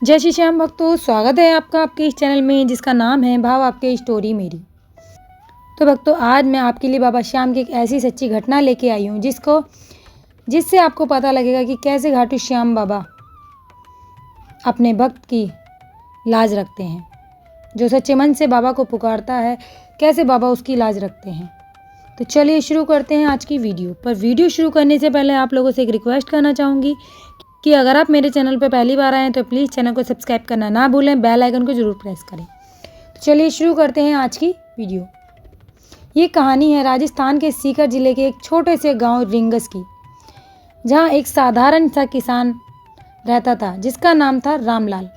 जय श्री श्याम भक्तों, स्वागत है आपका आपके इस चैनल में जिसका नाम है भाव आपके स्टोरी मेरी। तो भक्तों, आज मैं आपके लिए बाबा श्याम की एक ऐसी सच्ची घटना लेके आई हूँ जिससे आपको पता लगेगा कि कैसे घाटू श्याम बाबा अपने भक्त की लाज रखते हैं। जो सच्चे मन से बाबा को पुकारता है, कैसे बाबा उसकी लाज रखते हैं। तो चलिए शुरू करते हैं आज की वीडियो। पर वीडियो शुरू करने से पहले आप लोगों से एक रिक्वेस्ट करना चाहूँगी कि अगर आप मेरे चैनल पर पहली बार आए हैं तो प्लीज़ चैनल को सब्सक्राइब करना ना भूलें, बेल आइकन को ज़रूर प्रेस करें। तो चलिए शुरू करते हैं आज की वीडियो। ये कहानी है राजस्थान के सीकर ज़िले के एक छोटे से गांव रिंगस की, जहां एक साधारण सा किसान रहता था जिसका नाम था रामलाल।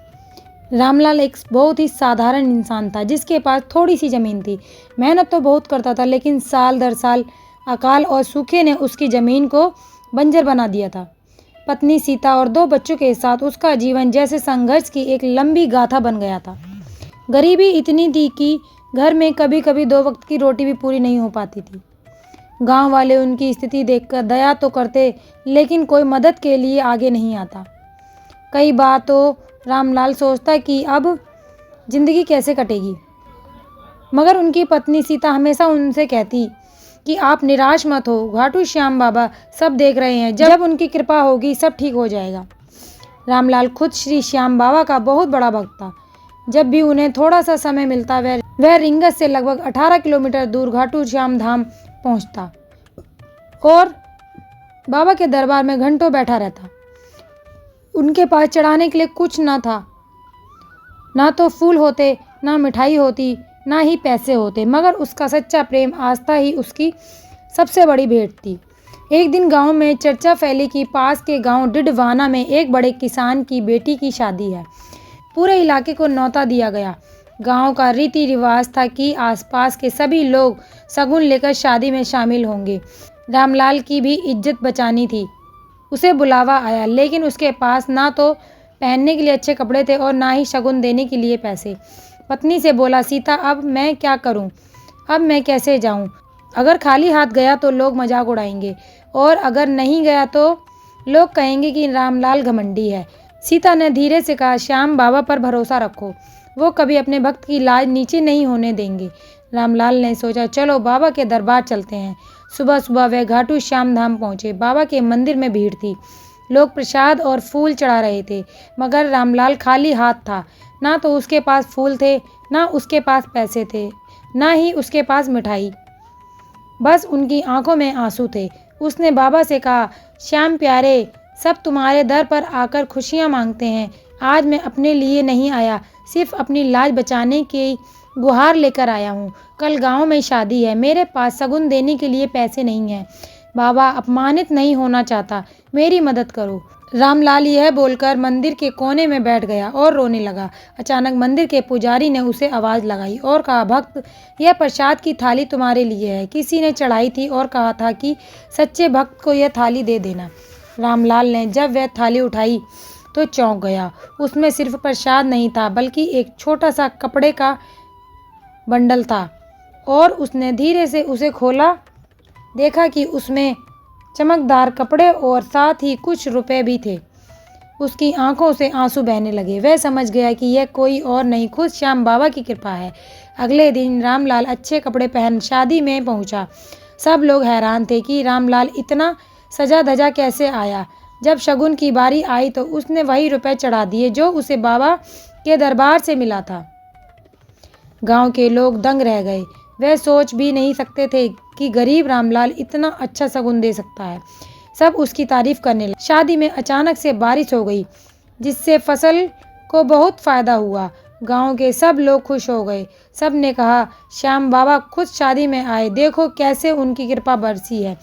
रामलाल एक बहुत ही साधारण इंसान था जिसके पास थोड़ी सी ज़मीन थी। मेहनत तो बहुत करता था, लेकिन साल दर साल अकाल और सूखे ने उसकी ज़मीन को बंजर बना दिया था। पत्नी सीता और 2 बच्चों के साथ उसका जीवन जैसे संघर्ष की एक लंबी गाथा बन गया था। गरीबी इतनी थी कि घर में कभी कभी 2 वक्त की रोटी भी पूरी नहीं हो पाती थी। गांव वाले उनकी स्थिति देखकर दया तो करते, लेकिन कोई मदद के लिए आगे नहीं आता। कई बार तो रामलाल सोचता कि अब जिंदगी कैसे कटेगी, मगर उनकी पत्नी सीता हमेशा उनसे कहती कि आप निराश मत हो, घाटू श्याम बाबा सब देख रहे हैं, जब उनकी कृपा होगी सब ठीक हो जाएगा। रामलाल खुद श्री श्याम बाबा का बहुत बड़ा भक्त था। जब भी उन्हें थोड़ा सा समय मिलता वह रिंगस से लगभग 18 किलोमीटर दूर घाटू श्याम धाम पहुंचता और बाबा के दरबार में घंटों बैठा रहता। उनके पास चढ़ाने के लिए कुछ न था, ना तो फूल होते, ना मिठाई होती, ना ही पैसे होते, मगर उसका सच्चा प्रेम आस्था ही उसकी सबसे बड़ी भेंट थी। एक दिन गांव में चर्चा फैली कि पास के गांव डिडवाना में एक बड़े किसान की बेटी की शादी है। पूरे इलाके को न्योता दिया गया। गांव का रीति रिवाज था कि आसपास के सभी लोग शगुन लेकर शादी में शामिल होंगे। रामलाल की भी इज्जत बचानी थी। उसे बुलावा आया, लेकिन उसके पास ना तो पहनने के लिए अच्छे कपड़े थे और ना ही शगुन देने के लिए पैसे। पत्नी से बोला, सीता अब मैं क्या करूं? अब मैं कैसे जाऊं? अगर खाली हाथ गया तो लोग मजाक उड़ाएंगे, और अगर नहीं गया तो लोग कहेंगे कि रामलाल घमंडी है। सीता ने धीरे से कहा, श्याम बाबा पर भरोसा रखो, वो कभी अपने भक्त की लाज नीचे नहीं होने देंगे। रामलाल ने सोचा, चलो बाबा के दरबार चलते हैं। सुबह सुबह वे घाटू श्याम धाम पहुँचे। बाबा के मंदिर में भीड़ थी। लोग प्रसाद और फूल चढ़ा रहे थे, मगर रामलाल खाली हाथ था। ना तो उसके पास फूल थे, ना उसके पास पैसे थे, ना ही उसके पास मिठाई। बस उनकी आंखों में आंसू थे। उसने बाबा से कहा, श्याम प्यारे, सब तुम्हारे दर पर आकर खुशियां मांगते हैं। आज मैं अपने लिए नहीं आया, सिर्फ अपनी लाज बचाने की गुहार लेकर आया हूँ। कल गांव में शादी है, मेरे पास शगुन देने के लिए पैसे नहीं हैं। बाबा अपमानित नहीं होना चाहता, मेरी मदद करो। रामलाल यह बोलकर मंदिर के कोने में बैठ गया और रोने लगा। अचानक मंदिर के पुजारी ने उसे आवाज़ लगाई और कहा, भक्त, यह प्रसाद की थाली तुम्हारे लिए है। किसी ने चढ़ाई थी और कहा था कि सच्चे भक्त को यह थाली दे देना। रामलाल ने जब वह थाली उठाई तो चौंक गया। उसमें सिर्फ प्रसाद नहीं था, बल्कि एक छोटा सा कपड़े का बंडल था, और उसने धीरे से उसे खोला। देखा कि उसमें चमकदार कपड़े और साथ ही कुछ रुपए भी थे। उसकी आंखों से आंसू बहने लगे। वह समझ गया कि यह कोई और नहीं, खुद श्याम बाबा की कृपा है। अगले दिन रामलाल अच्छे कपड़े पहन शादी में पहुंचा। सब लोग हैरान थे कि रामलाल इतना सजा धजा कैसे आया। जब शगुन की बारी आई तो उसने वही रुपए चढ़ा दिए जो उसे बाबा के दरबार से मिला था। गांव के लोग दंग रह गए। वह सोच भी नहीं सकते थे कि गरीब रामलाल इतना अच्छा शगुन दे सकता है। सब उसकी तारीफ करने लगे। शादी में अचानक से बारिश हो गई, जिससे फसल को बहुत फायदा हुआ। गांव के सब लोग खुश हो गए। सब ने कहा, श्याम बाबा खुद शादी में आए, देखो कैसे उनकी कृपा बरसी है।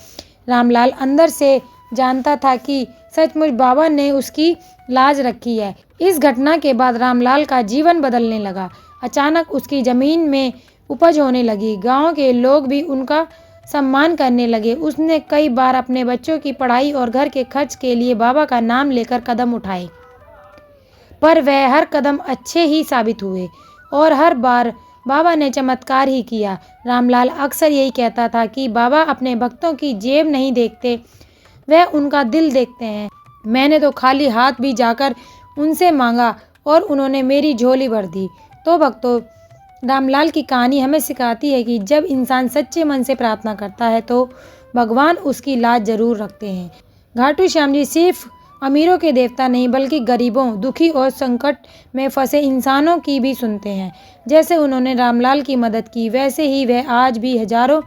रामलाल अंदर से जानता था कि सचमुच बाबा ने उसकी लाज रखी है। इस घटना के बाद रामलाल का जीवन बदलने लगा। अचानक उसकी जमीन में उपज होने लगी। गांव के लोग भी उनका सम्मान करने लगे। उसने कई बार अपने बच्चों की पढ़ाई और घर के खर्च के लिए बाबा का नाम लेकर कदम उठाए, पर वह हर कदम अच्छे ही साबित हुए और हर बार बाबा ने चमत्कार ही किया। रामलाल अक्सर यही कहता था कि बाबा अपने भक्तों की जेब नहीं देखते, वह उनका दिल देखते हैं। मैंने तो खाली हाथ भी जाकर उनसे मांगा और उन्होंने मेरी झोली भर दी। तो भक्तों, रामलाल की कहानी हमें सिखाती है कि जब इंसान सच्चे मन से प्रार्थना करता है तो भगवान उसकी लाज जरूर रखते हैं। घाटू श्याम जी सिर्फ अमीरों के देवता नहीं बल्कि गरीबों, दुखी और संकट में फंसे इंसानों की भी सुनते हैं। जैसे उन्होंने रामलाल की मदद की, वैसे ही वह आज भी हजारों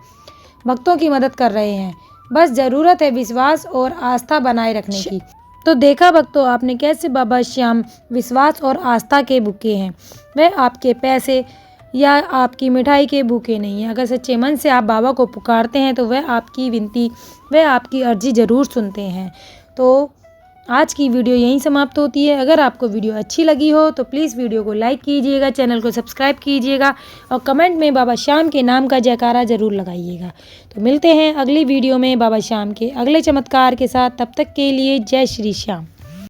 भक्तों की मदद कर रहे हैं। बस ज़रूरत है विश्वास और आस्था बनाए रखने की। तो देखा भक्तों आपने कैसे बाबा श्याम विश्वास और आस्था के भूखे हैं। वह आपके पैसे या आपकी मिठाई के भूखे नहीं हैं। अगर सच्चे मन से आप बाबा को पुकारते हैं तो वह आपकी विनती, वह आपकी अर्जी ज़रूर सुनते हैं। तो आज की वीडियो यहीं समाप्त होती है। अगर आपको वीडियो अच्छी लगी हो तो प्लीज़ वीडियो को लाइक कीजिएगा, चैनल को सब्सक्राइब कीजिएगा और कमेंट में बाबा श्याम के नाम का जयकारा ज़रूर लगाइएगा। तो मिलते हैं अगली वीडियो में बाबा श्याम के अगले चमत्कार के साथ। तब तक के लिए जय श्री श्याम।